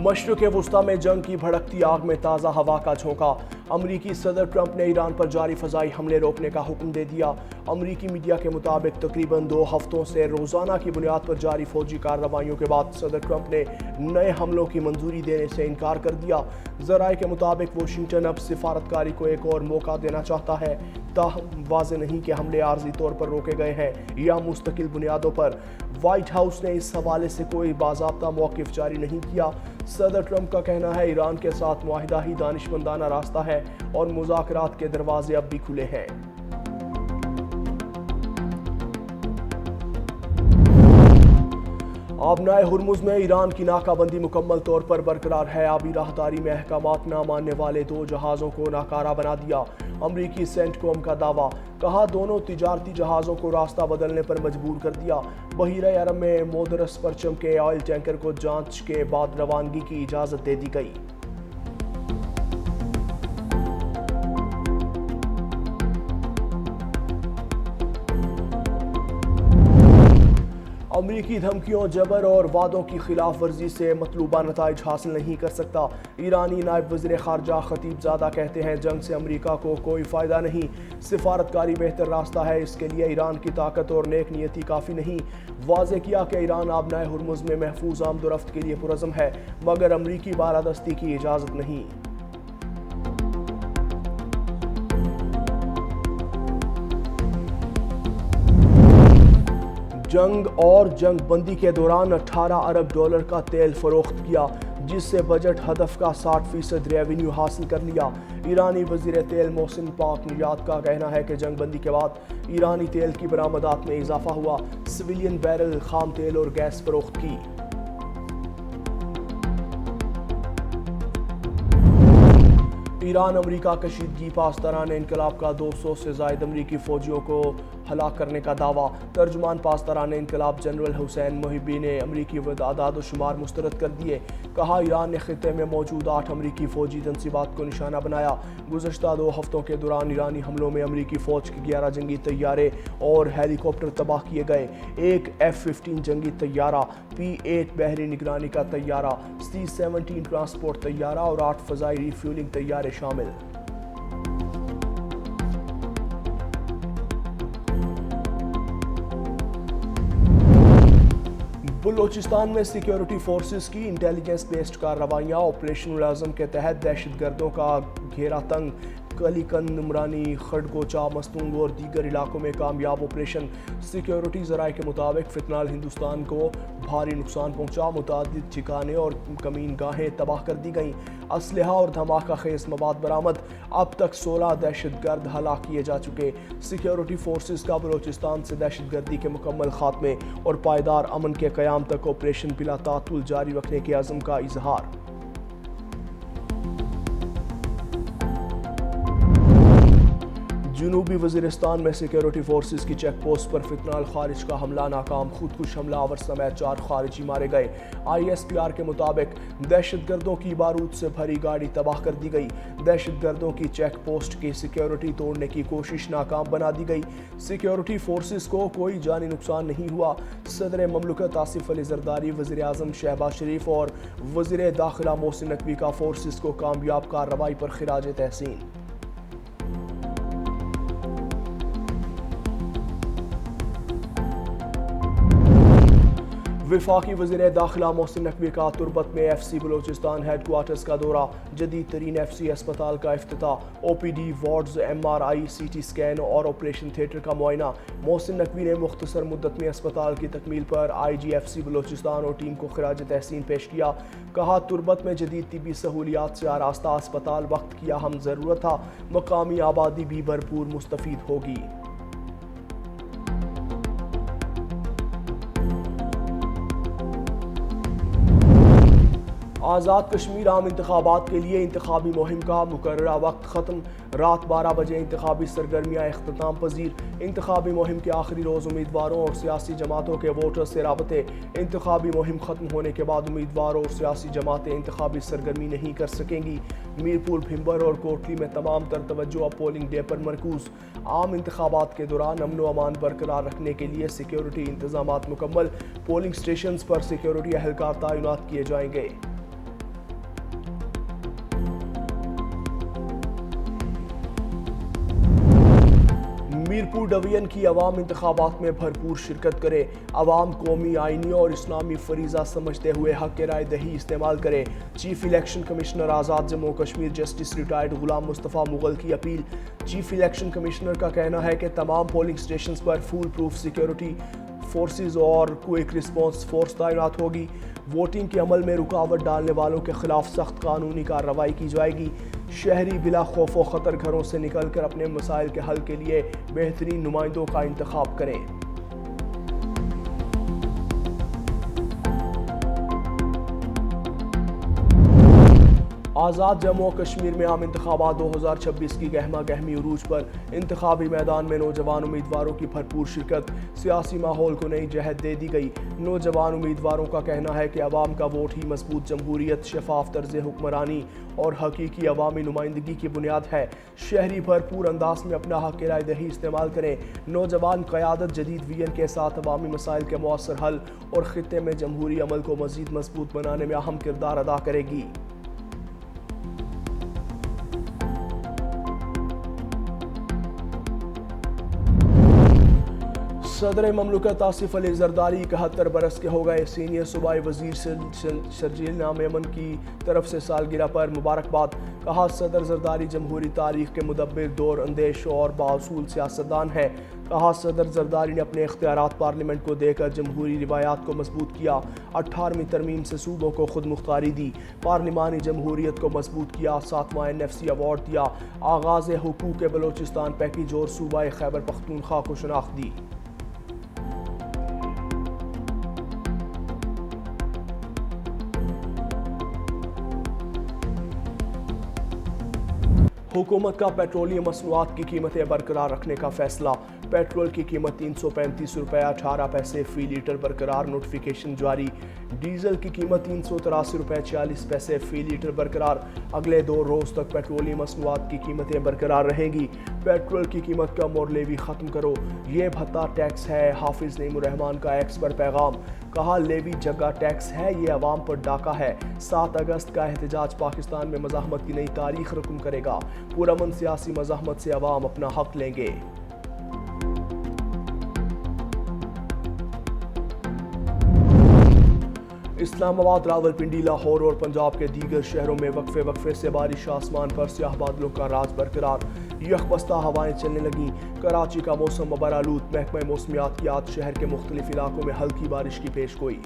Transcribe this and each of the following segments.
مشرق وسطی میں جنگ کی بھڑکتی آگ میں تازہ ہوا کا جھونکا۔ امریکی صدر ٹرمپ نے ایران پر جاری فضائی حملے روکنے کا حکم دے دیا۔ امریکی میڈیا کے مطابق تقریباً 2 ہفتوں سے روزانہ کی بنیاد پر جاری فوجی کارروائیوں کے بعد صدر ٹرمپ نے نئے حملوں کی منظوری دینے سے انکار کر دیا۔ ذرائع کے مطابق واشنگٹن اب سفارتکاری کو ایک اور موقع دینا چاہتا ہے، تاہم واضح نہیں کہ حملے عارضی طور پر روکے گئے ہیں یا مستقل بنیادوں پر۔ وائٹ ہاؤس نے اس حوالے سے کوئی باضابطہ موقف جاری نہیں کیا۔ صدر ٹرمپ کا کہنا ہے ایران کے ساتھ معاہدہ ہی دانشمندانہ راستہ ہے اور مذاکرات کے دروازے اب بھی کھلے ہیں۔ آبنائے ہرمز میں ایران کی ناکہ بندی مکمل طور پر برقرار ہے۔ آبی راہداری میں احکامات نہ ماننے والے 2 جہازوں کو ناکارہ بنا دیا۔ امریکی سینٹ کوم کا دعویٰ، کہا دونوں تجارتی جہازوں کو راستہ بدلنے پر مجبور کر دیا۔ بحیرہ عرب میں مودرس پرچم کے آئل ٹینکر کو جانچ کے بعد روانگی کی اجازت دے دی گئی۔ امریکی دھمکیوں، جبر اور وعدوں کی خلاف ورزی سے مطلوبہ نتائج حاصل نہیں کر سکتا۔ ایرانی نائب وزیر خارجہ خطیب زادہ کہتے ہیں جنگ سے امریکہ کو کوئی فائدہ نہیں، سفارتکاری بہتر راستہ ہے، اس کے لیے ایران کی طاقت اور نیک نیتی کافی نہیں۔ واضح کیا کہ ایران آبنائے ہرمز میں محفوظ آمد و رفت کے لیے پرعزم ہے، مگر امریکی بالادستی کی اجازت نہیں۔ جنگ اور جنگ بندی کے دوران 18 ارب ڈالر کا تیل فروخت کیا، جس سے بجٹ ہدف کا 60% ریونیو حاصل کر لیا۔ ایرانی وزیر تیل محسن پاک نژاد کا کہنا ہے کہ جنگ بندی کے بعد ایرانی تیل کی برآمدات میں اضافہ ہوا، سویلین بیرل خام تیل اور گیس فروخت کی۔ ایران امریکہ کشیدگی، پاسداران انقلاب کا 200 سے زائد امریکی فوجیوں کو ہلاک کرنے کا دعویٰ۔ ترجمان پاسداران انقلاب جنرل حسین محبی نے امریکی اعداد و شمار مسترد کر دیے، کہا ایران نے خطے میں موجود 8 امریکی فوجی تنصیبات کو نشانہ بنایا۔ گزشتہ 2 ہفتوں کے دوران ایرانی حملوں میں امریکی فوج کے 11 جنگی طیارے اور ہیلی کاپٹر تباہ کیے گئے، ایک F-15 جنگی طیارہ، P-8 بحری نگرانی کا طیارہ، C-17 ٹرانسپورٹ طیارہ اور 8 فضائی ری فیولنگ طیارے شامل۔ بلوچستان میں سیکیورٹی فورسز کی انٹیلیجنس بیسڈ کارروائیاں، آپریشن العزم کے تحت دہشت گردوں کا گھیرا تنگ، کلی کند، نمرانی، خڈگوچہ، مستونگ اور دیگر علاقوں میں کامیاب آپریشن۔ سیکیورٹی ذرائع کے مطابق فتنال ہندوستان کو بھاری نقصان پہنچا، متعدد ٹھکانے اور کمین گاہیں تباہ کر دی گئیں، اسلحہ اور دھماکہ خیز مواد برآمد، اب تک 16 دہشت گرد ہلاک کیے جا چکے۔ سیکیورٹی فورسز کا بلوچستان سے دہشت گردی کے مکمل خاتمے اور پائیدار امن کے قیام تک آپریشن بلا تعطل جاری رکھنے کے عزم کا اظہار۔ جنوبی وزیرستان میں سیکیورٹی فورسز کی چیک پوسٹ پر فتنال خارج کا حملہ ناکام، خودکش حملہ آور سمیت 4 خارجی مارے گئے۔ ISPR کے مطابق دہشت گردوں کی بارود سے بھری گاڑی تباہ کر دی گئی، دہشت گردوں کی چیک پوسٹ کی سیکیورٹی توڑنے کی کوشش ناکام بنا دی گئی۔ سیکیورٹی فورسز کو کوئی جانی نقصان نہیں ہوا۔ صدر مملکت آصف علی زرداری، وزیر اعظم شہباز شریف اور وزیر داخلہ محسن نقوی کا فورسز کو کامیاب کارروائی پر خراج تحسین۔ وفاقی وزیر داخلہ محسن نقوی کا تربت میں FC بلوچستان ہیڈ کوارٹرز کا دورہ، جدید ترین FC اسپتال کا افتتاح، OPD wards, MRI، CT scan اور آپریشن تھیٹر کا معائنہ۔ محسن نقوی نے مختصر مدت میں اسپتال کی تکمیل پر IG FC بلوچستان اور ٹیم کو خراج تحسین پیش کیا، کہا تربت میں جدید طبی سہولیات سے آراستہ اسپتال وقت کی اہم ضرورت تھا، مقامی آبادی بھی بھرپور مستفید ہوگی۔ آزاد کشمیر عام انتخابات کے لیے انتخابی مہم کا مقررہ وقت ختم، رات 12 بجے انتخابی سرگرمیاں اختتام پذیر۔ انتخابی مہم کے آخری روز امیدواروں اور سیاسی جماعتوں کے ووٹرز سے رابطے۔ انتخابی مہم ختم ہونے کے بعد امیدوار اور سیاسی جماعتیں انتخابی سرگرمی نہیں کر سکیں گی۔ میرپور، بھمبر اور کوٹلی میں تمام تر توجہ اب پولنگ ڈے پر مرکوز۔ عام انتخابات کے دوران امن و امان برقرار رکھنے کے لیے سیکیورٹی انتظامات مکمل، پولنگ سٹیشنز پر سیکیورٹی اہلکار تعینات کیے جائیں گے۔ میرپور ڈویژن کی عوام انتخابات میں بھرپور شرکت کرے، عوام قومی، آئینی اور اسلامی فریضہ سمجھتے ہوئے حق رائے دہی استعمال کرے۔ چیف الیکشن کمشنر آزاد جموں کشمیر جسٹس ریٹائرڈ غلام مصطفیٰ مغل کی اپیل۔ چیف الیکشن کمشنر کا کہنا ہے کہ تمام پولنگ سٹیشنز پر فول پروف سیکیورٹی فورسز اور کوئک رسپانس فورس تعینات ہوگی۔ ووٹنگ کے عمل میں رکاوٹ ڈالنے والوں کے خلاف سخت قانونی کارروائی کی جائے گی۔ شہری بلا خوف و خطر گھروں سے نکل کر اپنے مسائل کے حل کے لیے بہترین نمائندوں کا انتخاب کریں۔ آزاد جموں و کشمیر میں عام انتخابات 2026 کی گہما گہمی عروج پر، انتخابی میدان میں نوجوان امیدواروں کی بھرپور شرکت، سیاسی ماحول کو نئی جہت دے دی گئی۔ نوجوان امیدواروں کا کہنا ہے کہ عوام کا ووٹ ہی مضبوط جمہوریت، شفاف طرز حکمرانی اور حقیقی عوامی نمائندگی کی بنیاد ہے۔ شہری بھرپور انداز میں اپنا حق رائے دہی استعمال کریں۔ نوجوان قیادت جدید ویژن کے ساتھ عوامی مسائل کے مؤثر حل اور خطے میں جمہوری عمل کو مزید مضبوط بنانے میں اہم کردار ادا کرے گی۔ صدر مملکت آصف علی زرداری 71 برس کے ہو گئے۔ سینئر صوبائی وزیر شرجیل میمن کی طرف سے سالگرہ پر مبارکباد۔ کہا صدر زرداری جمہوری تاریخ کے مدبر، دور اندیش اور بااصول سیاستدان ہے۔ کہا صدر زرداری نے اپنے اختیارات پارلیمنٹ کو دے کر جمہوری روایات کو مضبوط کیا، 18ویں ترمیم سے صوبوں کو خود مختاری دی، پارلیمانی جمہوریت کو مضبوط کیا، 7واں NFC ایوارڈ دیا، آغاز حقوق بلوچستان پیکیج اور صوبہ خیبر پختونخوا کو شناخت دی۔ حکومت کا پیٹرولیم مصنوعات کی قیمتیں برقرار رکھنے کا فیصلہ۔ پیٹرول کی قیمت 335 روپے 18 پیسے فی لیٹر برقرار، نوٹیفیکیشن جاری۔ ڈیزل کی قیمت 383 روپے 40 پیسے فی لیٹر برقرار۔ اگلے 2 روز تک پیٹرولیم مصنوعات کی قیمتیں برقرار رہیں گی۔ پیٹرول کی قیمت کم اور لیوی ختم کرو، یہ بھتہ ٹیکس ہے، حافظ نعیم الرحمان کا ایکس پر پیغام۔ کہا لیوی جگہ ٹیکس ہے، یہ عوام پر ڈاکہ ہے۔ 7 اگست کا احتجاج پاکستان میں مزاحمت کی نئی تاریخ رقم کرے گا۔ پرامن سیاسی مزاحمت سے عوام اپنا حق لیں گے۔ اسلام آباد، راولپنڈی، لاہور اور پنجاب کے دیگر شہروں میں وقفے سے بارش، آسمان پر سیاہ بادلوں کا راز برقرار، یخ بستہ ہوائیں چلنے لگیں۔ کراچی کا موسم مبرآلود، محکمہ موسمیات کی آج شہر کے مختلف علاقوں میں ہلکی بارش کی پیش گوئی۔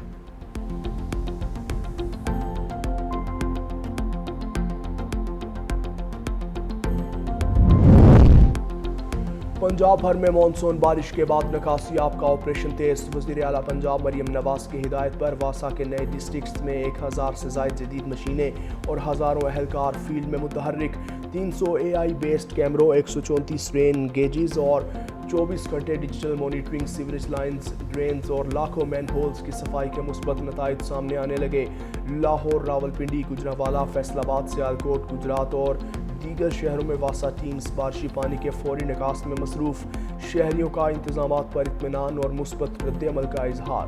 پنجاب بھر میں مانسون بارش کے بعد نکاسیاب کا آپریشن تیز۔ وزیر اعلیٰ پنجاب مریم نواز کی ہدایت پر واسا کے نئے ڈسٹرکٹس میں 1000 سے زائد جدید مشینیں اور ہزاروں اہلکار فیلڈ میں متحرک۔ 300 AI بیسڈ کیمروں، 134 رین گیجز اور 24 گھنٹے digital monitoring, sewerage lines, drains اور لاکھوں مین ہولز کی صفائی کے مثبت نتائج سامنے آنے لگے۔ لاہور، راولپنڈی، گجرانوالہ، فیصل آباد، سیالکوٹ، گجرات اور دیگر شہروں میں واسا ٹیمز بارشی پانی کے فوری نکاس میں مصروف۔ شہریوں کا انتظامات پر اطمینان اور مثبت رد عمل کا اظہار۔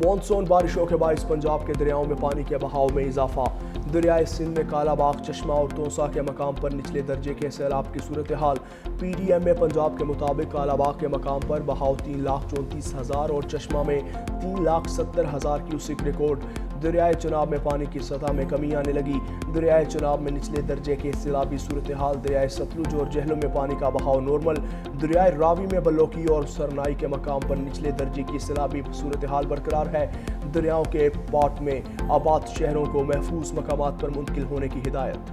مانسون بارشوں کے باعث پنجاب کے دریاؤں میں پانی کے بہاؤ میں اضافہ۔ دریائے سندھ میں کالا باغ، چشمہ اور تونسا کے مقام پر نچلے درجے کے سیلاب کی صورتحال۔ PDM پنجاب کے مطابق کالا باغ کے مقام پر بہاؤ 3,34,000 اور چشمہ میں 3,70,000 کیوسک ریکارڈ۔ دریائے چناب میں پانی کی سطح میں کمی آنے لگی۔ دریائے چناب میں نچلے درجے کے سیلابی صورتحال۔ دریائے ستلج اور جہلم میں پانی کا بہاؤ نارمل۔ دریائے راوی میں بلوکی اور سرنائی کے مقام پر نچلے درجے کی سیلابی صورتحال برقرار ہے۔ دریاؤں کے پاٹ میں آباد شہروں کو محفوظ مقامات پر منتقل ہونے کی ہدایت۔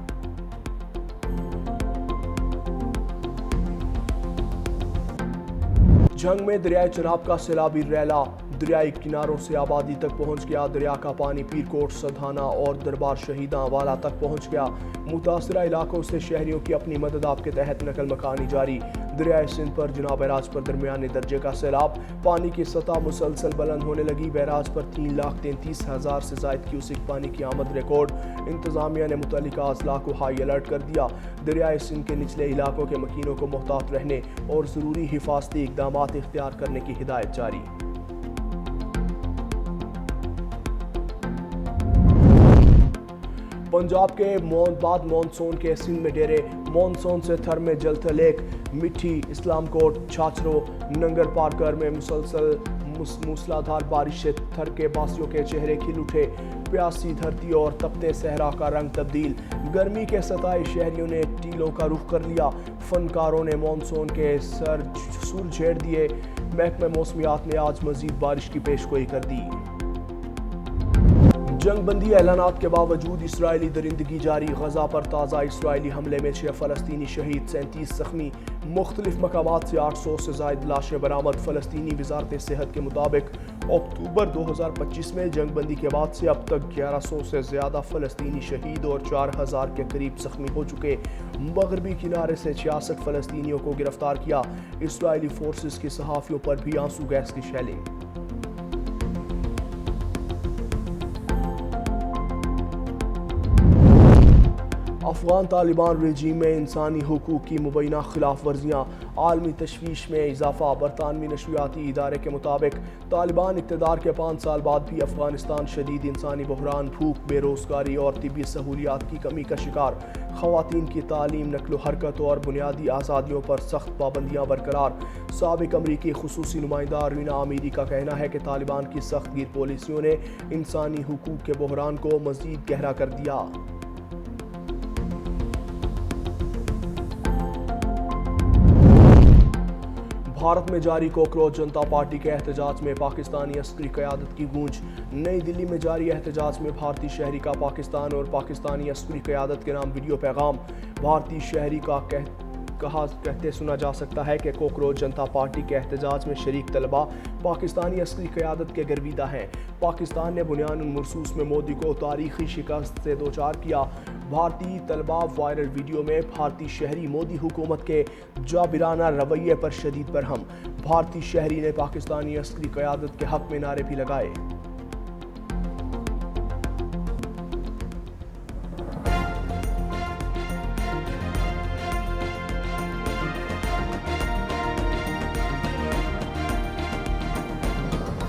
جھنگ میں دریائے چناب کا سیلابی ریلا، دریائی کناروں سے آبادی تک پہنچ گیا، دریا کا پانی پیرکوٹ، سدھانا اور دربار شہیداں والا تک پہنچ گیا۔ متاثرہ علاقوں سے شہریوں کی اپنی مدد آپ کے تحت نقل مکانی جاری۔ دریائے سندھ پر جناب بیراج پر درمیانے درجے کا سیلاب، پانی کی سطح مسلسل بلند ہونے لگی۔ بیراج پر 3,33,000 سے زائد کیوسک پانی کی آمد ریکارڈ، انتظامیہ نے متعلقہ اضلاع کو ہائی الرٹ کر دیا۔ دریائے سندھ کے نچلے علاقوں کے مکینوں کو محتاط رہنے اور ضروری حفاظتی اقدامات اختیار کرنے کی ہدایت جاری۔ پنجاب کے بعد مانسون کے سندھ میں ڈیرے، مانسون سے تھر میں جلتھل لیک، مٹھی، اسلام کوٹ، چھاچرو، ننگر پارکر میں مسلسل موسلادھار بارش سے تھر کے باسیوں کے چہرے کھل اٹھے۔ پیاسی دھرتی اور تپتے صحرا کا رنگ تبدیل، گرمی کے ستائے شہریوں نے ٹیلوں کا رخ کر لیا۔ فنکاروں نے مانسون کے سر جھیڑ دیے۔ محکمہ موسمیات نے آج مزید بارش کی پیشگوئی کر دی۔ جنگ بندی اعلانات کے باوجود اسرائیلی درندگی جاری، غزہ پر تازہ اسرائیلی حملے میں 6 فلسطینی شہید، 37 زخمی۔ مختلف مقامات سے 800 سے زائد لاشیں برآمد۔ فلسطینی وزارت صحت کے مطابق اکتوبر 2025 میں جنگ بندی کے بعد سے اب تک 1100 سے زیادہ فلسطینی شہید اور 4000 کے قریب زخمی ہو چکے۔ مغربی کنارے سے 66 فلسطینیوں کو گرفتار کیا۔ اسرائیلی فورسز کی صحافیوں پر بھی آنسو گیس کی شیلنگ۔ افغان طالبان رجیم میں انسانی حقوق کی مبینہ خلاف ورزیاں، عالمی تشویش میں اضافہ۔ برطانوی نشریاتی ادارے کے مطابق طالبان اقتدار کے 5 سال بعد بھی افغانستان شدید انسانی بحران، بھوک، بے روزگاری اور طبی سہولیات کی کمی کا شکار۔ خواتین کی تعلیم، نقل و حرکت اور بنیادی آزادیوں پر سخت پابندیاں برقرار۔ سابق امریکی خصوصی نمائندہ رینا آمیری کا کہنا ہے کہ طالبان کی سخت گیر پالیسیوں نے انسانی حقوق کے بحران کو مزید گہرا کر دیا۔ بھارت میں جاری کوکروچ جنتا پارٹی کے احتجاج میں پاکستانی عسکری قیادت کی گونج۔ نئی دلی میں جاری احتجاج میں بھارتی شہری کا پاکستان اور پاکستانی عسکری قیادت کے نام ویڈیو پیغام۔ بھارتی شہری کا کہتے سنا جا سکتا ہے کہ کوکروچ جنتا پارٹی کے احتجاج میں شریک طلبہ پاکستانی عسکری قیادت کے گرویدہ ہیں۔ پاکستان نے بنیان المرصوص میں مودی کو تاریخی شکست سے دوچار کیا۔ بھارتی طلبہ وائرل ویڈیو میں بھارتی شہری مودی حکومت کے جابرانہ رویے پر شدید برہم۔ بھارتی شہری نے پاکستانی عسکری قیادت کے حق میں نعرے بھی لگائے۔